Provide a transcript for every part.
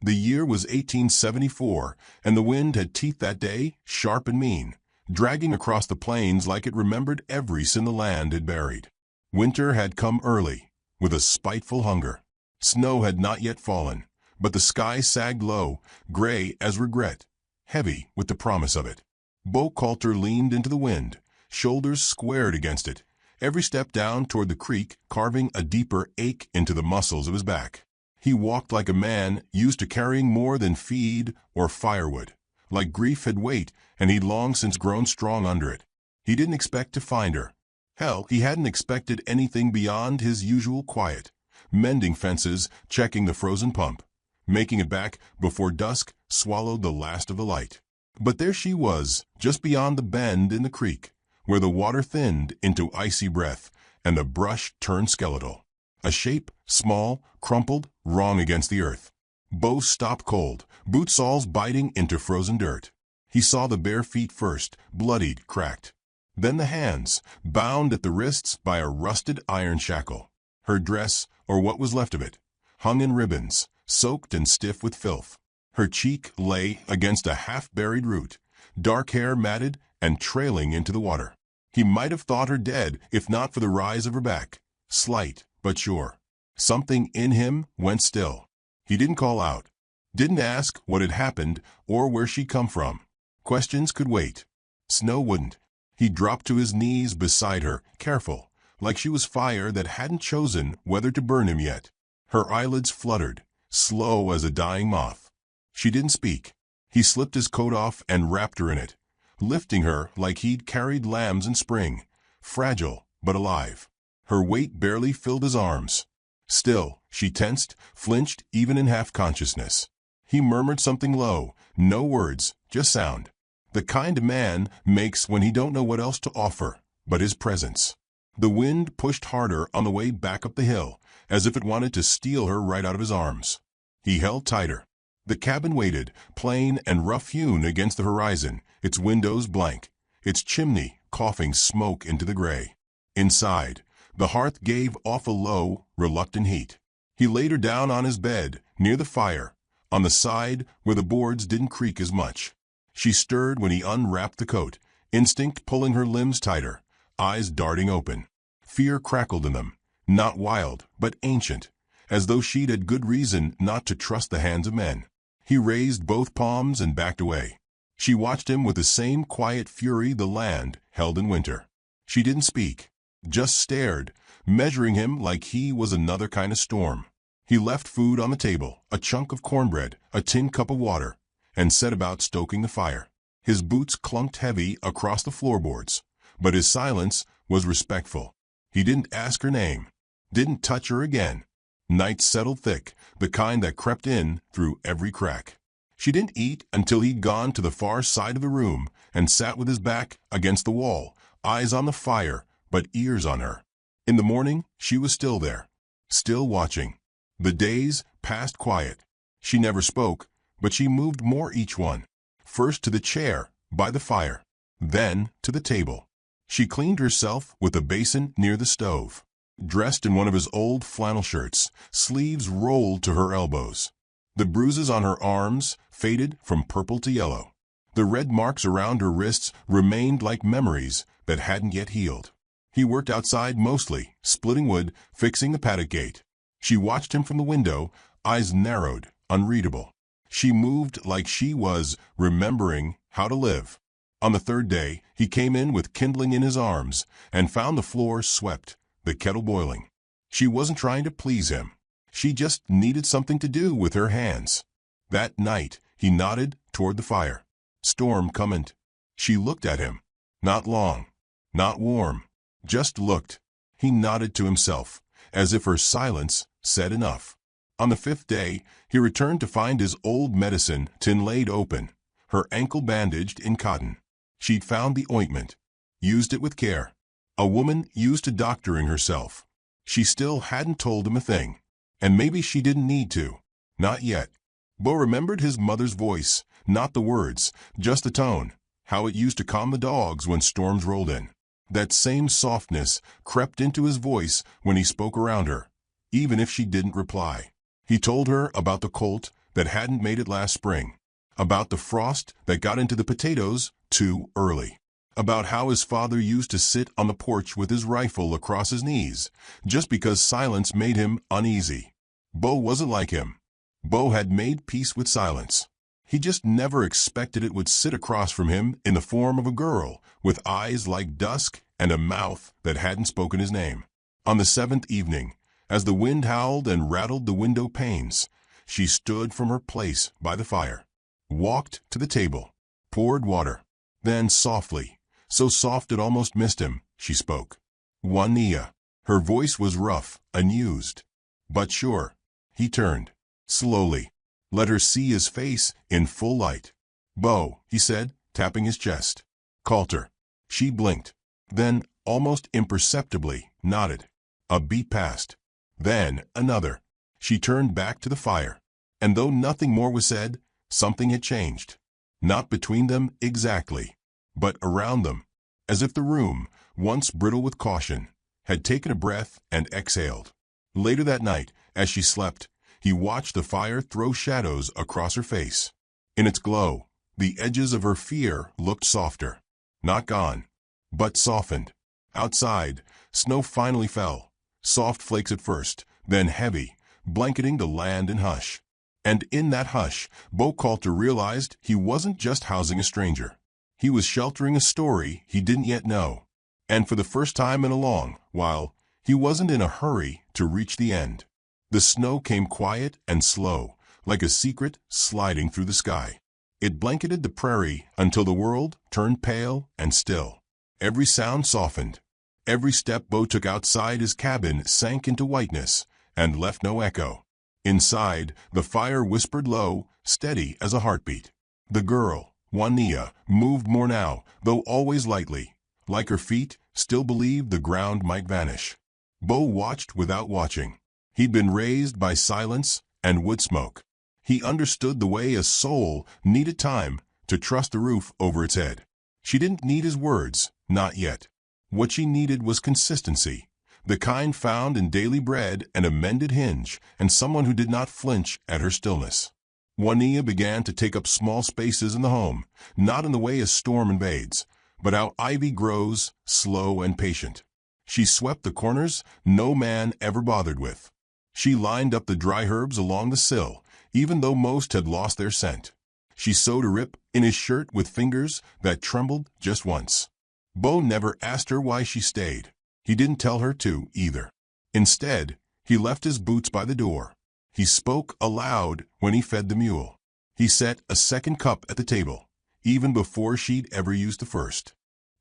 The year was 1874, and the wind had teeth that day, sharp and mean, dragging across the plains like it remembered every sin the land had buried. Winter had come early, with a spiteful hunger. Snow had not yet fallen, but the sky sagged low, gray as regret, heavy with the promise of it. Beau Coulter leaned into the wind, shoulders squared against it, every step down toward the creek carving a deeper ache into the muscles of his back. He walked like a man used to carrying more than feed or firewood. Like grief had weight, and he'd long since grown strong under it. He didn't expect to find her. Hell, he hadn't expected anything beyond his usual quiet, mending fences, checking the frozen pump, making it back before dusk swallowed the last of the light. But there she was, just beyond the bend in the creek, where the water thinned into icy breath and the brush turned skeletal. A shape, small, crumpled, wrong against the earth. Beau stopped cold, boot soles biting into frozen dirt. He saw the bare feet first, bloodied, cracked. Then the hands, bound at the wrists by a rusted iron shackle. Her dress, or what was left of it, hung in ribbons, soaked and stiff with filth. Her cheek lay against a half-buried root, dark hair matted and trailing into the water. He might have thought her dead if not for the rise of her back, slight but sure. Something in him went still. He didn't call out, didn't ask what had happened or where she'd come from. Questions could wait. Snow wouldn't. He dropped to his knees beside her, careful, like she was fire that hadn't chosen whether to burn him yet. Her eyelids fluttered, slow as a dying moth. She didn't speak. He slipped his coat off and wrapped her in it, lifting her like he'd carried lambs in spring, fragile but alive. Her weight barely filled his arms. Still, she tensed, flinched even in half-consciousness. He murmured something low, no words, just sound. The kind a man makes when he don't know what else to offer but his presence. The wind pushed harder on the way back up the hill, as if it wanted to steal her right out of his arms. He held tighter. The cabin waited, plain and rough-hewn against the horizon, its windows blank, its chimney coughing smoke into the gray. Inside, the hearth gave off a low, reluctant heat. He laid her down on his bed, near the fire, on the side where the boards didn't creak as much. She stirred when he unwrapped the coat, instinct pulling her limbs tighter, eyes darting open. Fear crackled in them, not wild, but ancient, as though she'd had good reason not to trust the hands of men. He raised both palms and backed away. She watched him with the same quiet fury the land held in winter. She didn't speak, just stared, measuring him like he was another kind of storm. He left food on the table, a chunk of cornbread, a tin cup of water, and set about stoking the fire. His boots clunked heavy across the floorboards, but his silence was respectful. He didn't ask her name, didn't touch her again. Night settled thick, the kind that crept in through every crack. She didn't eat until he'd gone to the far side of the room and sat with his back against the wall, eyes on the fire, but ears on her. In the morning, she was still there, still watching. The days passed quiet. She never spoke, but she moved more each one. First to the chair by the fire, then to the table. She cleaned herself with a basin near the stove. Dressed in one of his old flannel shirts, sleeves rolled to her elbows. The bruises on her arms faded from purple to yellow. The red marks around her wrists remained like memories that hadn't yet healed. He worked outside mostly, splitting wood, fixing the paddock gate. She watched him from the window, eyes narrowed, unreadable. She moved like she was remembering how to live. On the third day, he came in with kindling in his arms and found the floor swept, the kettle boiling. She wasn't trying to please him. She just needed something to do with her hands. That night, he nodded toward the fire. Storm coming. She looked at him. Not long, not warm, just looked. He nodded to himself, as if her silence said enough. On the fifth day, he returned to find his old medicine tin laid open, her ankle bandaged in cotton. She'd found the ointment, used it with care. A woman used to doctoring herself. She still hadn't told him a thing, and maybe she didn't need to. Not yet. Beau remembered his mother's voice, not the words, just the tone, how it used to calm the dogs when storms rolled in. That same softness crept into his voice when he spoke around her, even if she didn't reply. He told her about the colt, that hadn't made it last spring, about the frost that got into the potatoes too early, about how his father used to sit on the porch with his rifle across his knees just because silence made him uneasy. Bo wasn't like him. Bo had made peace with silence. He just never expected it would sit across from him in the form of a girl with eyes like dusk and a mouth that hadn't spoken his name. On the seventh evening, as the wind howled and rattled the window panes, she stood from her place by the fire, walked to the table, poured water. Then softly, so soft it almost missed him, she spoke. "Juanilla." Her voice was rough, unused, but sure. He turned, slowly, let her see his face in full light. "Bo," he said, tapping his chest. "Called her." She blinked, then, almost imperceptibly, nodded. A beat passed. Then another. She turned back to the fire, and though nothing more was said, something had changed. Not between them exactly, but around them, as if the room, once brittle with caution, had taken a breath and exhaled. Later that night, as she slept, he watched the fire throw shadows across her face. In its glow, the edges of her fear looked softer. Not gone, but softened. Outside, snow finally fell, soft flakes at first, then heavy, blanketing the land in hush. And in that hush, Bo Coulter realized he wasn't just housing a stranger. He was sheltering a story he didn't yet know. And for the first time in a long while, he wasn't in a hurry to reach the end. The snow came quiet and slow, like a secret sliding through the sky. It blanketed the prairie until the world turned pale and still. Every sound softened. Every step Bo took outside his cabin sank into whiteness and left no echo. Inside, the fire whispered low, steady as a heartbeat. The girl, Juanilla, moved more now, though always lightly. Like her feet, still believed the ground might vanish. Bo watched without watching. He'd been raised by silence and wood smoke. He understood the way a soul needed time to trust the roof over its head. She didn't need his words, not yet. What she needed was consistency, the kind found in daily bread and a mended hinge, and someone who did not flinch at her stillness. Juanilla began to take up small spaces in the home, not in the way a storm invades, but how ivy grows, slow and patient. She swept the corners no man ever bothered with. She lined up the dry herbs along the sill, even though most had lost their scent. She sewed a rip in his shirt with fingers that trembled just once. Bo never asked her why she stayed. He didn't tell her to, either. Instead, he left his boots by the door. He spoke aloud when he fed the mule. He set a second cup at the table, even before she'd ever used the first.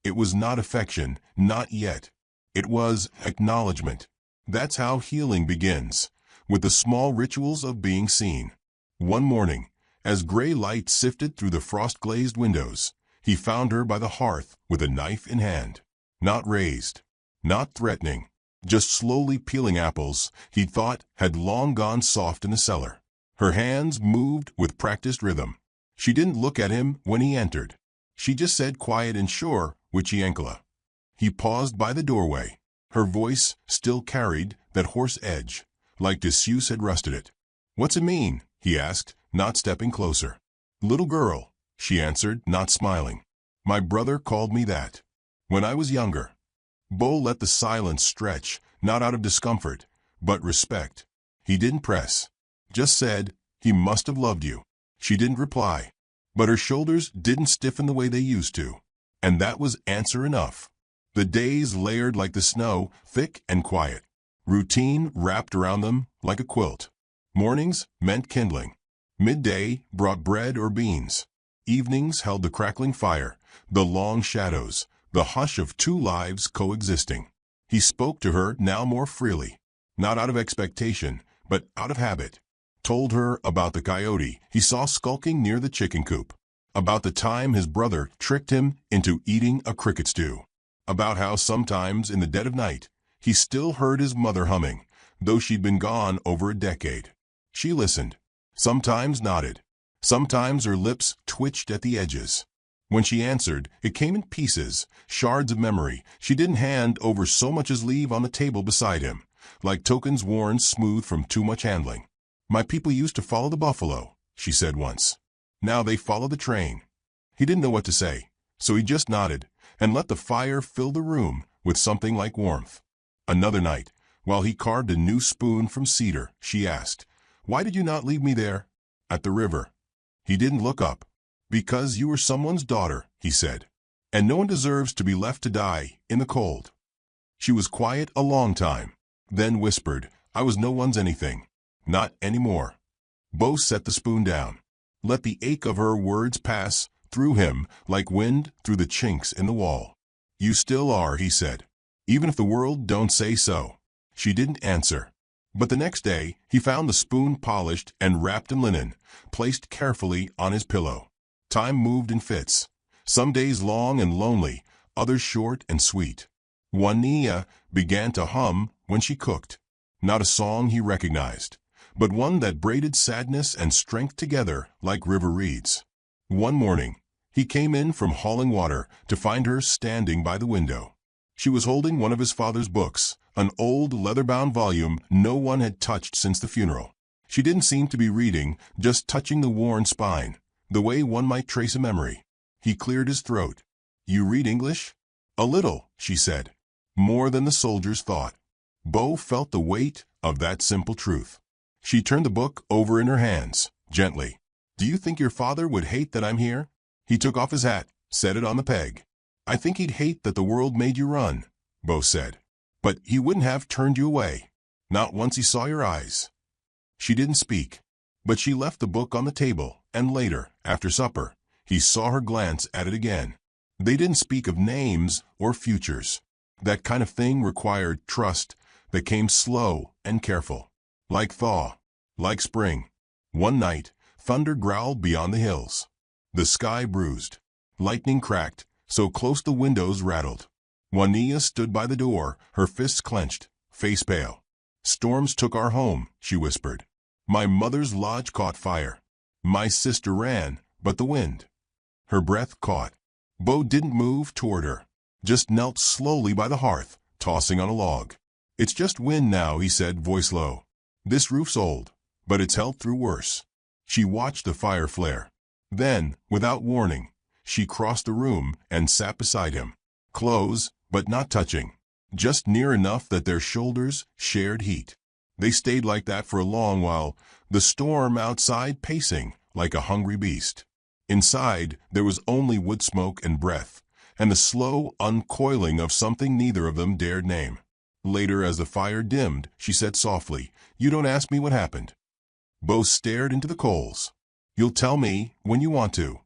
It was not affection, not yet. It was acknowledgement. That's how healing begins, with the small rituals of being seen. One morning, as gray light sifted through the frost-glazed windows, he found her by the hearth with a knife in hand. Not raised, not threatening, just slowly peeling apples he thought had long gone soft in the cellar. Her hands moved with practiced rhythm. She didn't look at him when he entered. She just said quiet and sure, "Wichienkala." He paused by the doorway. Her voice still carried that hoarse edge, like disuse had rusted it. "What's it mean?" he asked, not stepping closer. "Little girl," she answered, not smiling. "My brother called me that when I was younger." Bo let the silence stretch, not out of discomfort, but respect. He didn't press, just said, "He must have loved you." She didn't reply, but her shoulders didn't stiffen the way they used to, and that was answer enough. The days layered like the snow, thick and quiet. Routine wrapped around them like a quilt. Mornings meant kindling. Midday brought bread or beans. Evenings held the crackling fire, the long shadows, the hush of two lives coexisting. He spoke to her now more freely, not out of expectation, but out of habit. Told her about the coyote he saw skulking near the chicken coop, about the time his brother tricked him into eating a cricket stew, about how sometimes in the dead of night he still heard his mother humming, though she'd been gone over a decade. She listened, sometimes nodded, sometimes her lips twitched at the edges. When she answered, it came in pieces, shards of memory she didn't hand over so much as leave on the table beside him, like tokens worn smooth from too much handling. "My people used to follow the buffalo," she said once. Now they followed the train. He didn't know what to say, so he just nodded and let the fire fill the room with something like warmth. Another night, while he carved a new spoon from cedar, she asked, "Why did you not leave me there at the river?" He didn't look up. "Because you were someone's daughter," he said, "and no one deserves to be left to die in the cold." She was quiet a long time, then whispered, "I was no one's anything. Not anymore." Bo set the spoon down. Let the ache of her words pass through him like wind through the chinks in the wall. "You still are," he said, "even if the world don't say so." She didn't answer. But the next day, he found the spoon polished and wrapped in linen, placed carefully on his pillow. Time moved in fits. Some days long and lonely, others short and sweet. Juanilla began to hum when she cooked. Not a song he recognized, but one that braided sadness and strength together like river reeds. One morning, he came in from hauling water to find her standing by the window. She was holding one of his father's books, an old leather-bound volume no one had touched since the funeral. She didn't seem to be reading, just touching the worn spine, the way one might trace a memory. He cleared his throat. "You read English?" "A little," she said. "More than the soldiers thought." Bo felt the weight of that simple truth. She turned the book over in her hands, gently. "Do you think your father would hate that I'm here?" He took off his hat, set it on the peg. "I think he'd hate that the world made you run," Bo said. "But he wouldn't have turned you away. Not once he saw your eyes." She didn't speak, but she left the book on the table, and later, after supper, he saw her glance at it again. They didn't speak of names or futures. That kind of thing required trust that came slow and careful, like thaw, like spring. One night, thunder growled beyond the hills. The sky bruised. Lightning cracked, so close the windows rattled. Juanilla stood by the door, her fists clenched, face pale. "Storms took our home," she whispered. "My mother's lodge caught fire. My sister ran, but the wind." Her breath caught. Bo didn't move toward her, just knelt slowly by the hearth, tossing on a log. "It's just wind now," he said, voice low. "This roof's old, but it's held through worse." She watched the fire flare. Then, without warning, she crossed the room and sat beside him. Close, but not touching. Just near enough that their shoulders shared heat. They stayed like that for a long while, the storm outside pacing like a hungry beast. Inside, there was only wood smoke and breath, and the slow uncoiling of something neither of them dared name. Later, as the fire dimmed, she said softly, "You don't ask me what happened." Bo stared into the coals. "You'll tell me when you want to."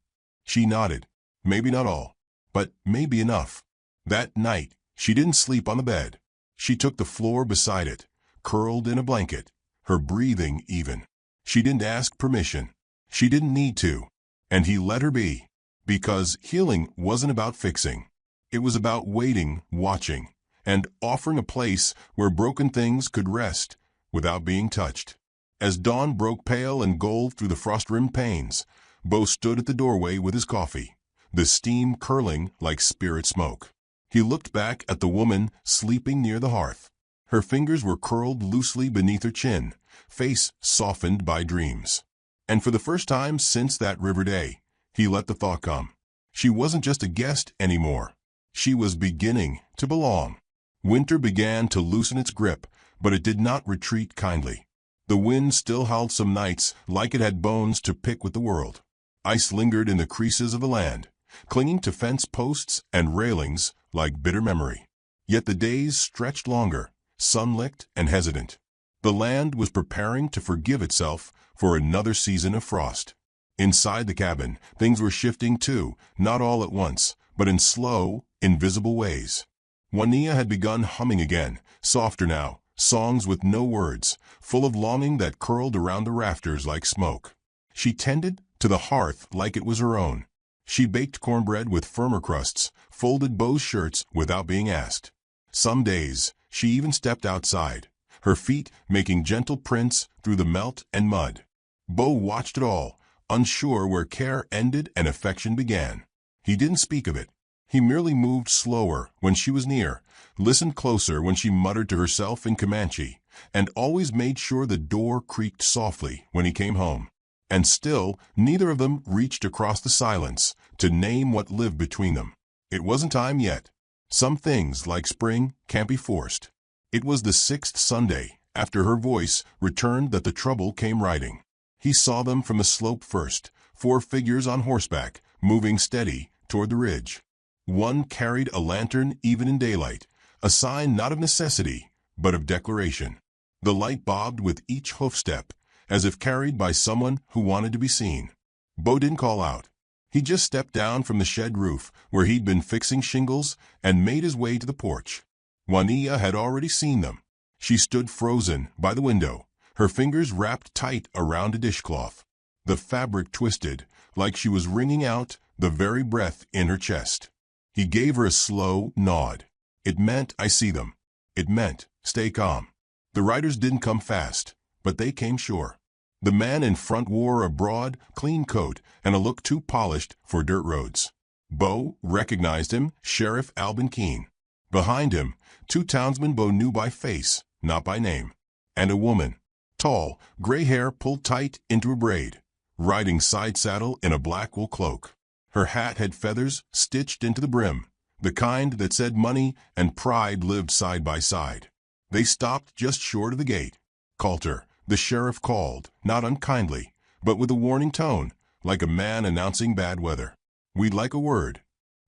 She nodded. Maybe not all, but maybe enough. That night, she didn't sleep on the bed. She took the floor beside it, curled in a blanket, her breathing even. She didn't ask permission. She didn't need to. And he let her be. Because healing wasn't about fixing. It was about waiting, watching, and offering a place where broken things could rest without being touched. As dawn broke pale and gold through the frost-rimmed panes, Bo stood at the doorway with his coffee, the steam curling like spirit smoke. He looked back at the woman sleeping near the hearth. Her fingers were curled loosely beneath her chin, face softened by dreams. And for the first time since that river day, he let the thought come. She wasn't just a guest anymore. She was beginning to belong. Winter began to loosen its grip, but it did not retreat kindly. The wind still howled some nights like it had bones to pick with the world. Ice lingered in the creases of the land, clinging to fence posts and railings like bitter memory. Yet the days stretched longer, sun-licked and hesitant. The land was preparing to forgive itself for another season of frost. Inside the cabin, things were shifting too, not all at once, but in slow, invisible ways. Juanilla had begun humming again, softer now, songs with no words, full of longing that curled around the rafters like smoke. She tended to the hearth like it was her own. She baked cornbread with firmer crusts, folded Bo's shirts without being asked. Some days, she even stepped outside, her feet making gentle prints through the melt and mud. Bo watched it all, unsure where care ended and affection began. He didn't speak of it. He merely moved slower when she was near, listened closer when she muttered to herself in Comanche, and always made sure the door creaked softly when he came home. And still, neither of them reached across the silence to name what lived between them. It wasn't time yet. Some things, like spring, can't be forced. It was the 6th Sunday, after her voice returned, that the trouble came riding. He saw them from the slope first, 4 figures on horseback, moving steady toward the ridge. One carried a lantern even in daylight, a sign not of necessity, but of declaration. The light bobbed with each hoofstep, as if carried by someone who wanted to be seen. Bo didn't call out. He just stepped down from the shed roof, where he'd been fixing shingles, and made his way to the porch. Juanilla had already seen them. She stood frozen by the window, her fingers wrapped tight around a dishcloth. The fabric twisted, like she was wringing out the very breath in her chest. He gave her a slow nod. It meant, "I see them." It meant, "Stay calm." The riders didn't come fast, but they came sure. The man in front wore a broad, clean coat and a look too polished for dirt roads. Bo recognized him, Sheriff Albin Keene. Behind him, 2 townsmen Bo knew by face, not by name. And a woman, tall, gray hair pulled tight into a braid, riding side saddle in a black wool cloak. Her hat had feathers stitched into the brim, the kind that said money and pride lived side by side. They stopped just short of the gate. "Coulter," the sheriff called, not unkindly, but with a warning tone, like a man announcing bad weather. "We'd like a word."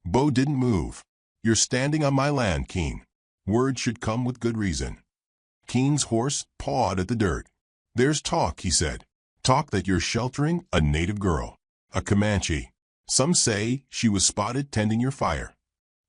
Bo didn't move. "You're standing on my land, Keene. Word should come with good reason." Keene's horse pawed at the dirt. "There's talk," he said. "Talk that you're sheltering a native girl, a Comanche. Some say she was spotted tending your fire."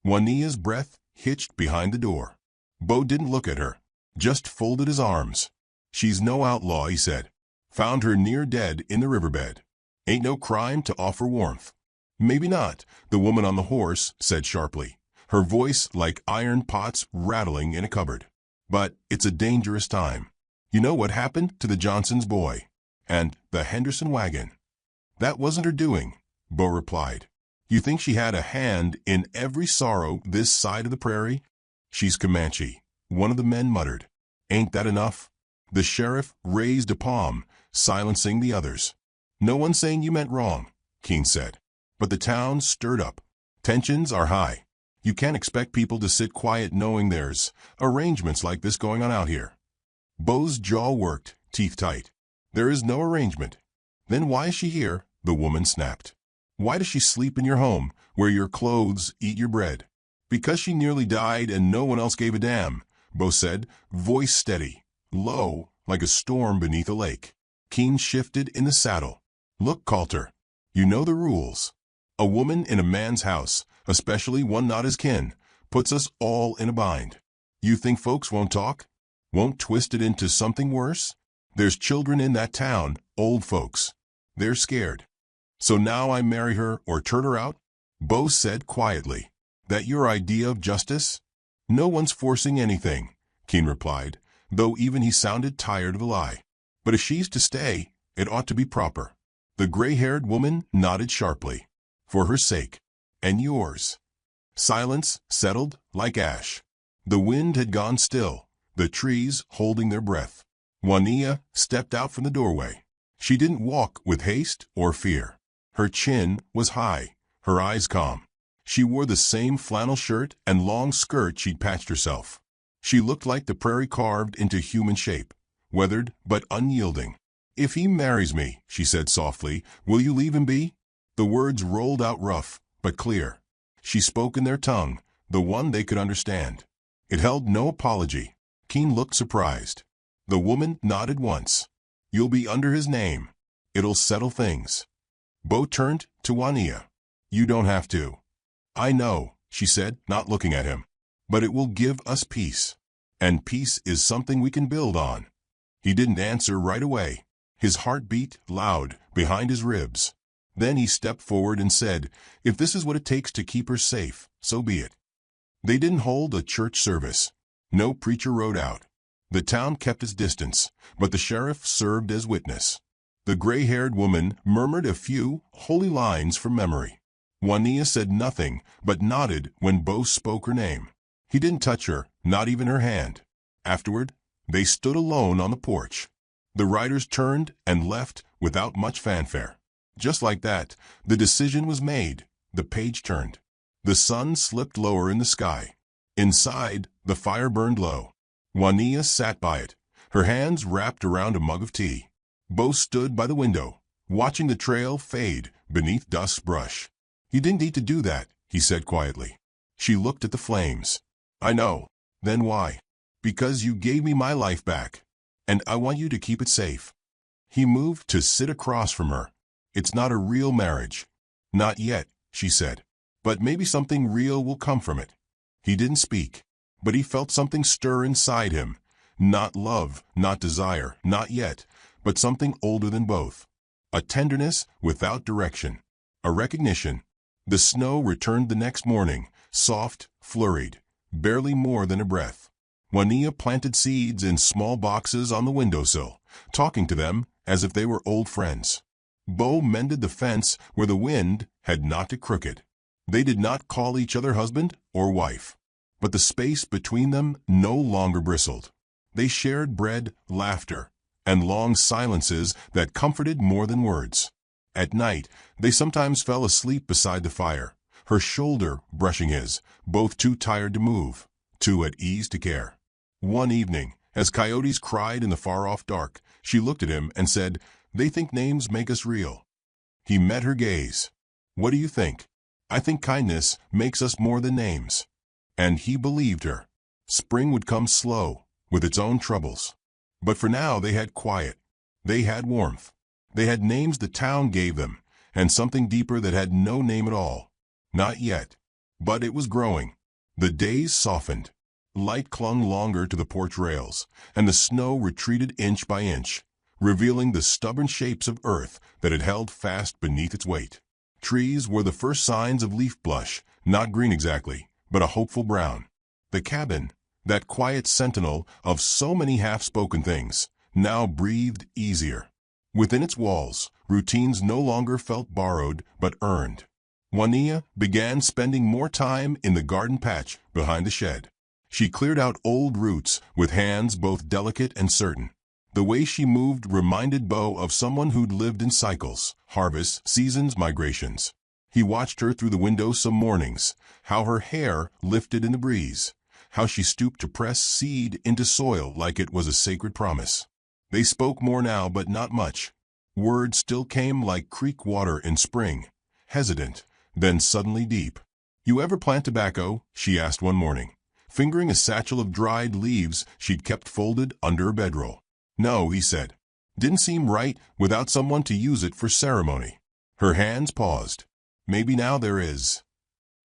Juanilla's breath hitched behind the door. Bo didn't look at her, just folded his arms. "She's no outlaw," he said. "Found her near dead in the riverbed. Ain't no crime to offer warmth." "Maybe not," the woman on the horse said sharply, her voice like iron pots rattling in a cupboard. "But it's a dangerous time. You know what happened to the Johnson's boy? And the Henderson wagon?" "That wasn't her doing," Bo replied. "You think she had a hand in every sorrow this side of the prairie?" "She's Comanche," one of the men muttered. "Ain't that enough?" The sheriff raised a palm, silencing the others. "No one's saying you meant wrong," Keene said. "But the town stirred up. Tensions are high. You can't expect people to sit quiet knowing there's arrangements like this going on out here." Bo's jaw worked, teeth tight. "There is no arrangement." "Then why is she here?" the woman snapped. "Why does she sleep in your home, where your clothes eat your bread?" "Because she nearly died and no one else gave a damn," Bo said, voice steady, low, like a storm beneath a lake. Keene shifted in the saddle. "Look, Coulter, you know the rules. A woman in a man's house, especially one not his kin, puts us all in a bind. You think folks won't talk? Won't twist it into something worse? There's children in that town, old folks. They're scared. So now I marry her or turn her out?" Bo said quietly. "That your idea of justice?" "No one's forcing anything," Keene replied, though even he sounded tired of the lie. "But if she's to stay, it ought to be proper." The gray-haired woman nodded sharply. "For her sake. And yours." Silence settled like ash. The wind had gone still, the trees holding their breath. Juanilla stepped out from the doorway. She didn't walk with haste or fear. Her chin was high, her eyes calm. She wore the same flannel shirt and long skirt she'd patched herself. She looked like the prairie carved into human shape, weathered but unyielding. "If he marries me," she said softly, "will you leave him be?" The words rolled out rough, but clear. She spoke in their tongue, the one they could understand. It held no apology. Keene looked surprised. The woman nodded once. "You'll be under his name. It'll settle things." Bo turned to Juanilla. "You don't have to." "I know," she said, not looking at him. "But it will give us peace. And peace is something we can build on." He didn't answer right away. His heart beat loud behind his ribs. Then he stepped forward and said, "If this is what it takes to keep her safe, so be it." They didn't hold a church service. No preacher rode out. The town kept its distance, but the sheriff served as witness. The gray-haired woman murmured a few holy lines from memory. Juanilla said nothing, but nodded when Bo spoke her name. He didn't touch her, not even her hand. Afterward, they stood alone on the porch. The riders turned and left without much fanfare. Just like that, the decision was made. The page turned. The sun slipped lower in the sky. Inside, the fire burned low. Juanilla sat by it, her hands wrapped around a mug of tea. Bo stood by the window, watching the trail fade beneath dusk's brush. "You didn't need to do that," he said quietly. She looked at the flames. "I know. Then why?" "Because you gave me my life back, and I want you to keep it safe." He moved to sit across from her. "It's not a real marriage." "Not yet," she said. "But maybe something real will come from it." He didn't speak, but he felt something stir inside him. Not love, not desire, not yet, but something older than both. A tenderness without direction. A recognition. The snow returned the next morning, soft, flurried, barely more than a breath. Juanilla planted seeds in small boxes on the windowsill, talking to them as if they were old friends. Bo mended the fence where the wind had knocked it crooked. They did not call each other husband or wife, but the space between them no longer bristled. They shared bread, laughter, and long silences that comforted more than words. At night, they sometimes fell asleep beside the fire, her shoulder brushing his, both too tired to move, too at ease to care. One evening, as coyotes cried in the far-off dark, she looked at him and said, "They think names make us real." He met her gaze. "What do you think?" "I think kindness makes us more than names." And he believed her. Spring would come slow, with its own troubles. But for now they had quiet. They had warmth. They had names the town gave them, and something deeper that had no name at all. Not yet. But it was growing. The days softened. Light clung longer to the porch rails, and the snow retreated inch by inch, revealing the stubborn shapes of earth that had held fast beneath its weight. Trees were the first signs of leaf blush, not green exactly, but a hopeful brown. The cabin, that quiet sentinel of so many half-spoken things, now breathed easier. Within its walls, routines no longer felt borrowed but earned. Juanilla began spending more time in the garden patch behind the shed. She cleared out old roots with hands both delicate and certain. The way she moved reminded Bo of someone who'd lived in cycles, harvests, seasons, migrations. He watched her through the window some mornings, how her hair lifted in the breeze, how she stooped to press seed into soil like it was a sacred promise. They spoke more now, but not much. Words still came like creek water in spring, hesitant, then suddenly deep. "You ever plant tobacco?" she asked one morning, fingering a satchel of dried leaves she'd kept folded under her bedroll. "No," he said. "Didn't seem right without someone to use it for ceremony." Her hands paused. "Maybe now there is."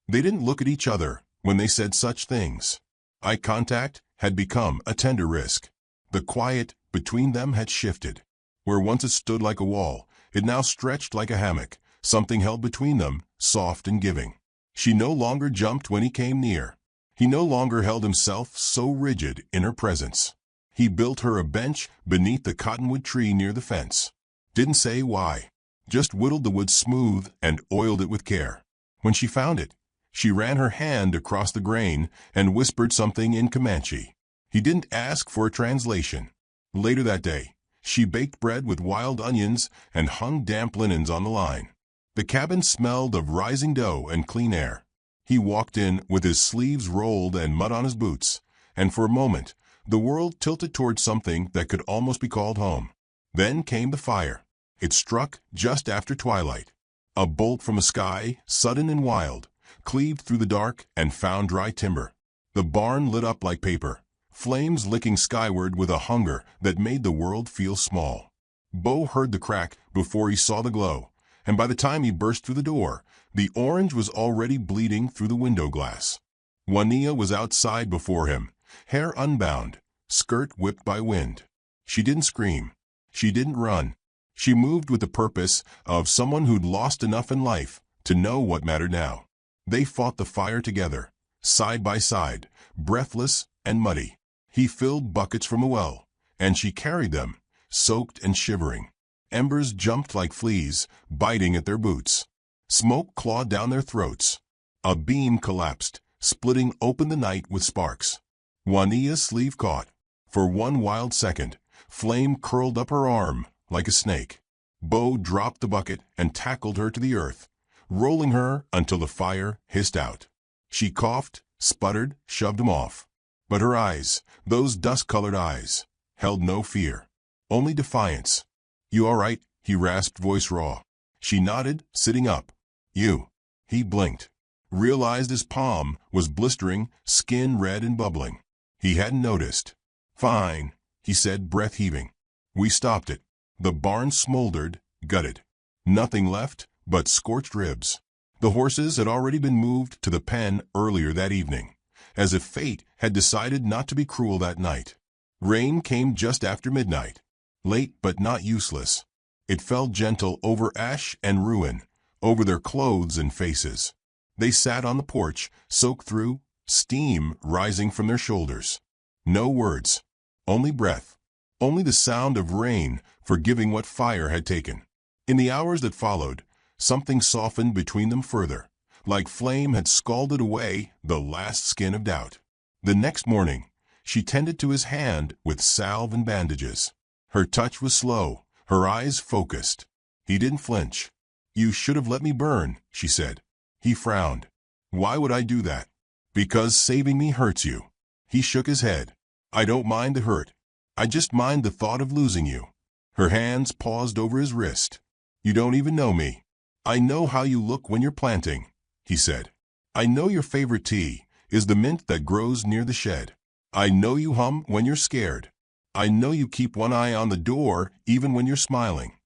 They didn't look at each other when they said such things. Eye contact had become a tender risk. The quiet between them had shifted. Where once it stood like a wall, it now stretched like a hammock, something held between them, soft and giving. She no longer jumped when he came near. He no longer held himself so rigid in her presence. He built her a bench beneath the cottonwood tree near the fence. Didn't say why. Just whittled the wood smooth and oiled it with care. When she found it, she ran her hand across the grain and whispered something in Comanche. He didn't ask for a translation. Later that day, she baked bread with wild onions and hung damp linens on the line. The cabin smelled of rising dough and clean air. He walked in with his sleeves rolled and mud on his boots, and for a moment, the world tilted toward something that could almost be called home. Then came the fire. It struck just after twilight. A bolt from the sky, sudden and wild, cleaved through the dark and found dry timber. The barn lit up like paper, flames licking skyward with a hunger that made the world feel small. Bo heard the crack before he saw the glow, and by the time he burst through the door, the orange was already bleeding through the window glass. Juanilla was outside before him, hair unbound, skirt whipped by wind. She didn't scream. She didn't run. She moved with the purpose of someone who'd lost enough in life to know what mattered now. They fought the fire together, side by side, breathless and muddy. He filled buckets from a well, and she carried them, soaked and shivering. Embers jumped like fleas, biting at their boots. Smoke clawed down their throats. A beam collapsed, splitting open the night with sparks. Juanilla's sleeve caught. For one wild second, flame curled up her arm like a snake. Bo dropped the bucket and tackled her to the earth, rolling her until the fire hissed out. She coughed, sputtered, shoved him off. But her eyes, those dust-colored eyes, held no fear, only defiance. "You all right?" he rasped, voice raw. She nodded, sitting up. "You." He blinked, realized his palm was blistering, skin red and bubbling. He hadn't noticed. "Fine," he said, breath heaving. "We stopped it." The barn smoldered, gutted. Nothing left but scorched ribs. The horses had already been moved to the pen earlier that evening, as if fate had decided not to be cruel that night. Rain came just after midnight, late but not useless. It fell gentle over ash and ruin, over their clothes and faces. They sat on the porch, soaked through, steam rising from their shoulders. No words, only breath, only the sound of rain forgiving what fire had taken. In the hours that followed, something softened between them further, like flame had scalded away the last skin of doubt. The next morning, she tended to his hand with salve and bandages. Her touch was slow, her eyes focused. He didn't flinch. "You should have let me burn," she said. He frowned. "Why would I do that?" "Because saving me hurts you." He shook his head. "I don't mind the hurt. I just mind the thought of losing you." Her hands paused over his wrist. "You don't even know me." "I know how you look when you're planting," he said. "I know your favorite tea is the mint that grows near the shed. I know you hum when you're scared. I know you keep one eye on the door even when you're smiling."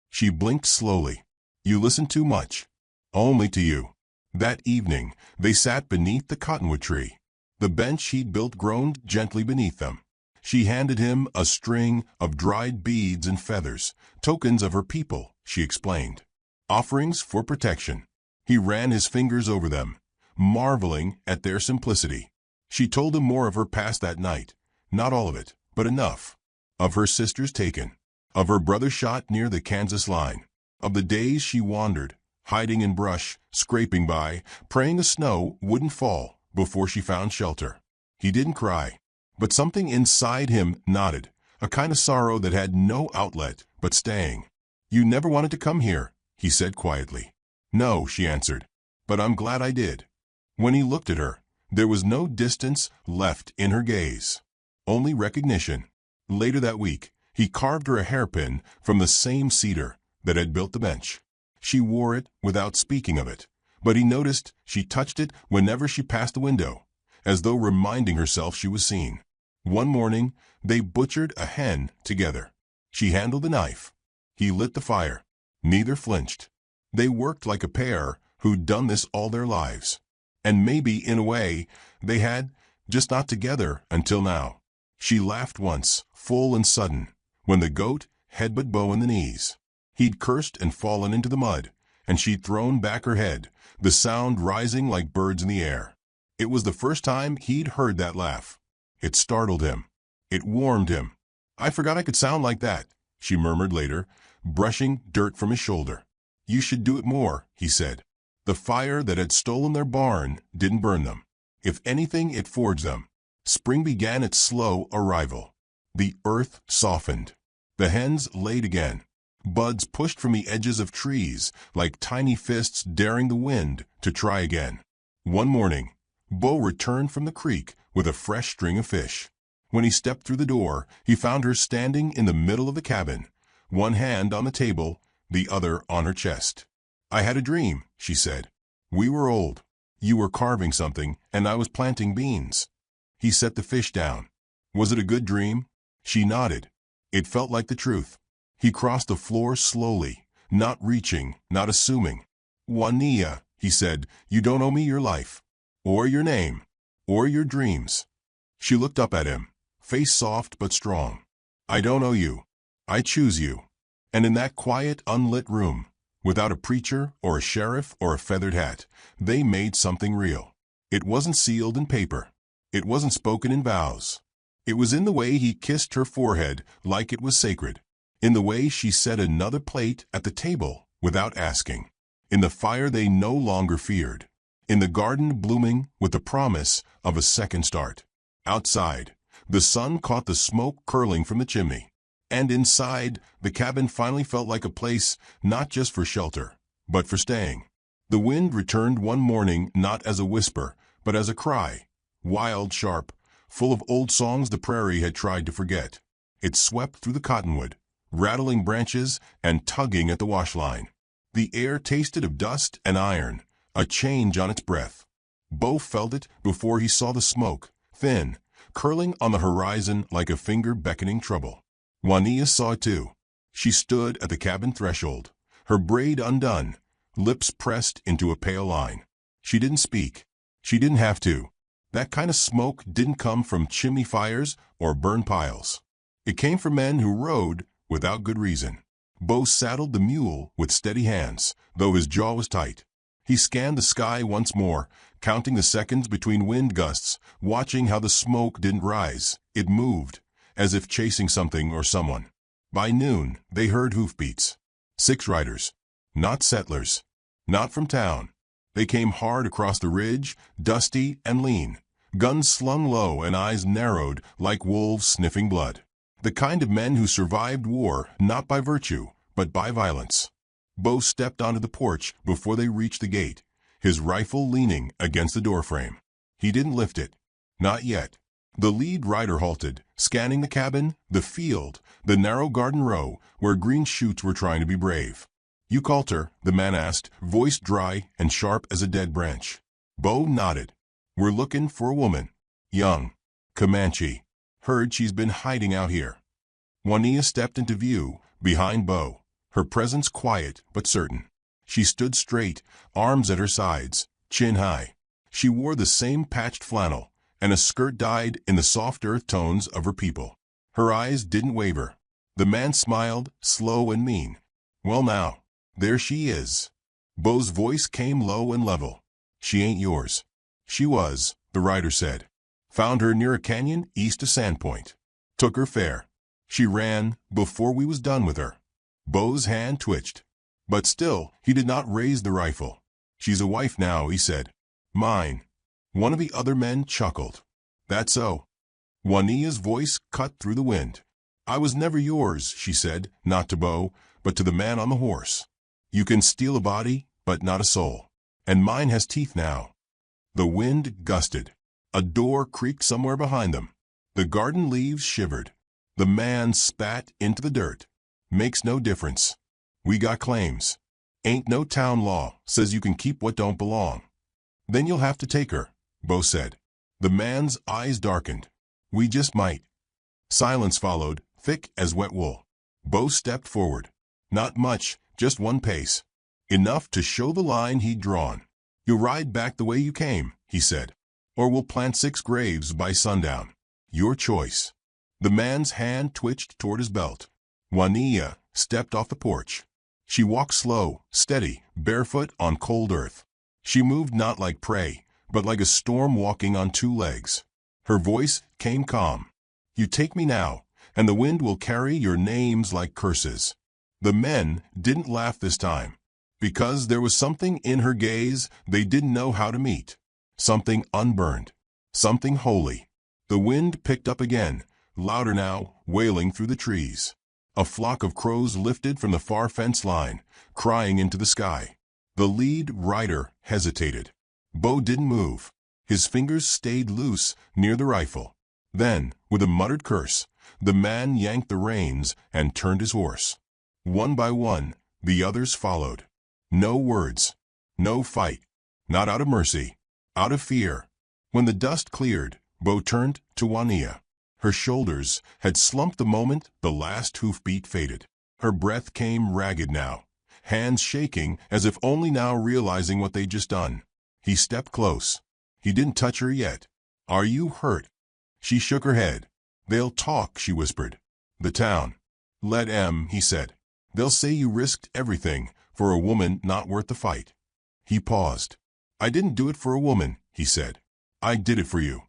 She blinked slowly. "You listen too much." "Only to you." That evening, they sat beneath the cottonwood tree. The bench he'd built groaned gently beneath them. She handed him a string of dried beads and feathers, tokens of her people, she explained. Offerings for protection. He ran his fingers over them, marveling at their simplicity. She told him more of her past that night. Not all of it, but enough. Of her sisters taken. Of her brother shot near the Kansas line. Of the days she wandered, hiding in brush, scraping by, praying the snow wouldn't fall before she found shelter. He didn't cry, but something inside him nodded, a kind of sorrow that had no outlet but staying. "You never wanted to come here," he said quietly. "No," she answered, "but I'm glad I did." When he looked at her, there was no distance left in her gaze, only recognition. Later that week, he carved her a hairpin from the same cedar that had built the bench. She wore it without speaking of it, but he noticed she touched it whenever she passed the window, as though reminding herself she was seen. One morning, they butchered a hen together. She handled the knife. He lit the fire. Neither flinched. They worked like a pair who'd done this all their lives. And maybe, in a way, they had, just not together until now. She laughed once, full and sudden, when the goat headbutted Bo in the knees. He'd cursed and fallen into the mud, and she'd thrown back her head, the sound rising like birds in the air. It was the first time he'd heard that laugh. It startled him. It warmed him. "I forgot I could sound like that," she murmured later, brushing dirt from his shoulder. "You should do it more," he said. The fire that had stolen their barn didn't burn them. If anything, it forged them. Spring began its slow arrival. The earth softened. The hens laid again. Buds pushed from the edges of trees like tiny fists daring the wind to try again. One morning, Bo returned from the creek with a fresh string of fish. When he stepped through the door, he found her standing in the middle of the cabin, one hand on the table, the other on her chest. "I had a dream," she said. "We were old. You were carving something, and I was planting beans." He set the fish down. "Was it a good dream?" She nodded. It felt like the truth. He crossed the floor slowly, not reaching, not assuming. "Juania," he said, "you don't owe me your life, or your name, or your dreams." She looked up at him, face soft but strong. "I don't owe you. I choose you." And in that quiet, unlit room, without a preacher or a sheriff or a feathered hat, they made something real. It wasn't sealed in paper. It wasn't spoken in vows. It was in the way he kissed her forehead like it was sacred, in the way she set another plate at the table without asking, in the fire they no longer feared, in the garden blooming with the promise of a second start. Outside, the sun caught the smoke curling from the chimney, And inside, the cabin finally felt like a place not just for shelter, but for staying. The wind returned one morning not as a whisper, but as a cry, wild, sharp, full of old songs the prairie had tried to forget. It swept through the cottonwood, rattling branches and tugging at the wash line. The air tasted of dust and iron, a change on its breath. Bo felt it before he saw the smoke, thin, curling on the horizon like a finger beckoning trouble. Juanilla saw it too. She stood at the cabin threshold, her braid undone, lips pressed into a pale line. She didn't speak. She didn't have to. That kind of smoke didn't come from chimney fires or burn piles. It came from men who rode without good reason. Bo saddled the mule with steady hands, though his jaw was tight. He scanned the sky once more, counting the seconds between wind gusts, watching how the smoke didn't rise. It moved, as if chasing something or someone. By noon, they heard hoofbeats. 6 riders. Not settlers. Not from town. They came hard across the ridge, dusty and lean, guns slung low and eyes narrowed like wolves sniffing blood. The kind of men who survived war not by virtue, but by violence. Bo stepped onto the porch before they reached the gate, his rifle leaning against the doorframe. He didn't lift it. Not yet. The lead rider halted, scanning the cabin, the field, the narrow garden row where green shoots were trying to be brave. "You called her?" the man asked, voice dry and sharp as a dead branch. Bo nodded. "We're looking for a woman. Young. Comanche. Heard she's been hiding out here." Juanilla stepped into view, behind Bo, her presence quiet but certain. She stood straight, arms at her sides, chin high. She wore the same patched flannel, and a skirt dyed in the soft earth tones of her people. Her eyes didn't waver. The man smiled, slow and mean. "Well now, there she is." Bo's voice came low and level. "She ain't yours." "She was," the rider said. "Found her near a canyon east of Sandpoint. Took her fair. She ran before we was done with her." Bo's hand twitched. But still, he did not raise the rifle. "She's a wife now," he said. "Mine." One of the other men chuckled. "That's so." Juanilla's voice cut through the wind. "I was never yours," she said, not to Bo, but to the man on the horse. "You can steal a body, but not a soul. And mine has teeth now." The wind gusted. A door creaked somewhere behind them. The garden leaves shivered. The man spat into the dirt. "Makes no difference. We got claims. Ain't no town law says you can keep what don't belong." "Then you'll have to take her," Bo said. The man's eyes darkened. "We just might." Silence followed, thick as wet wool. Bo stepped forward. Not much, just one pace. Enough to show the line he'd drawn. "You'll ride back the way you came," he said. "Or we'll plant 6 graves by sundown. Your choice." The man's hand twitched toward his belt. Juanilla stepped off the porch. She walked slow, steady, barefoot on cold earth. She moved not like prey, but like a storm walking on 2 legs. Her voice came calm. "You take me now, and the wind will carry your names like curses." The men didn't laugh this time, because there was something in her gaze they didn't know how to meet. Something unburned. Something holy. The wind picked up again, louder now, wailing through the trees. A flock of crows lifted from the far fence line, crying into the sky. The lead rider hesitated. Bo didn't move. His fingers stayed loose near the rifle. Then, with a muttered curse, the man yanked the reins and turned his horse. One by one, the others followed. No words. No fight. Not out of mercy. Out of fear. When the dust cleared, Bo turned to Juanilla. Her shoulders had slumped the moment the last hoofbeat faded. Her breath came ragged now, hands shaking as if only now realizing what they'd just done. He stepped close. He didn't touch her yet. "Are you hurt?" She shook her head. "They'll talk," she whispered. "The town." "Let 'em," he said. "They'll say you risked everything for a woman not worth the fight." He paused. "I didn't do it for a woman," he said. "I did it for you."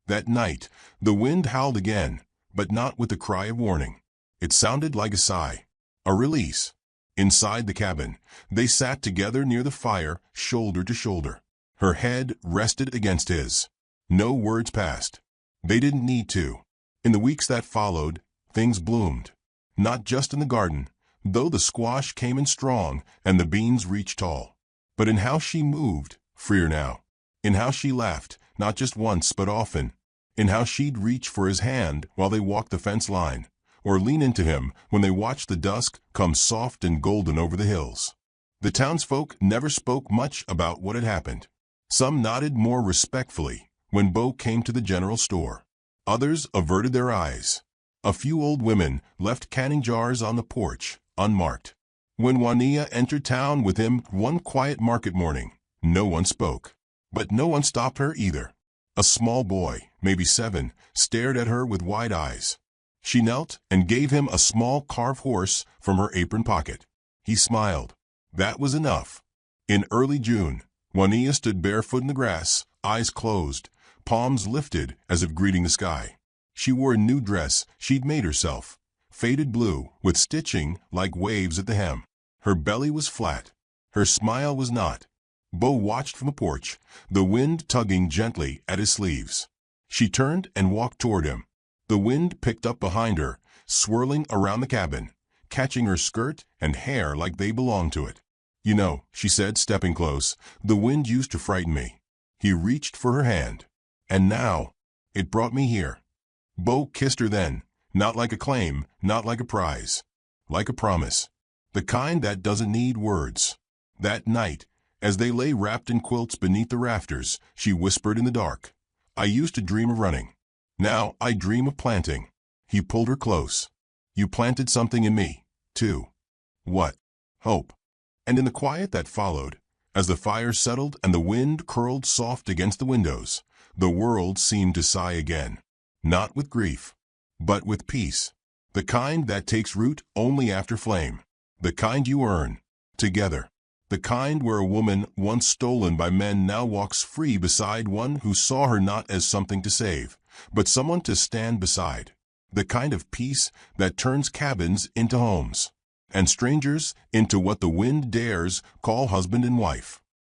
That night, the wind howled again, but not with a cry of warning. It sounded like a sigh, a release. Inside the cabin, they sat together near the fire, shoulder to shoulder. Her head rested against his. No words passed. They didn't need to. In the weeks that followed, things bloomed. not just in the garden, though the squash came in strong and the beans reached tall, but in how she moved, freer now, in how she laughed, not just once but often, in how she'd reach for his hand while they walked the fence line, or lean into him when they watched the dusk come soft and golden over the hills. The townsfolk never spoke much about what had happened. Some nodded more respectfully when Bo came to the general store. Others averted their eyes. A few old women left canning jars on the porch, unmarked. When Juanilla entered town with him one quiet market morning, no one spoke. But no one stopped her either. A small boy, maybe 7, stared at her with wide eyes. She knelt and gave him a small carved horse from her apron pocket. He smiled. That was enough. In early June, Juanilla stood barefoot in the grass, eyes closed, palms lifted as if greeting the sky. She wore a new dress she'd made herself, faded blue with stitching like waves at the hem. Her belly was flat. Her smile was not. Bo watched from the porch, the wind tugging gently at his sleeves. She turned and walked toward him. The wind picked up behind her, swirling around the cabin, catching her skirt and hair like they belonged to it. "You know," she said, stepping close, "the wind used to frighten me." He reached for her hand. "And now, it brought me here." Bo kissed her then, not like a claim, not like a prize, like a promise. The kind that doesn't need words. That night, as they lay wrapped in quilts beneath the rafters, she whispered in the dark, "I used to dream of running. Now I dream of planting." He pulled her close. "You planted something in me, too." "What?" "Hope." And in the quiet that followed, as the fire settled and the wind curled soft against the windows, the world seemed to sigh again. Not with grief, but with peace. The kind that takes root only after flame. The kind you earn, together. The kind where a woman once stolen by men now walks free beside one who saw her not as something to save, but someone to stand beside. The kind of peace that turns cabins into homes, and strangers into what the wind dares call husband and wife.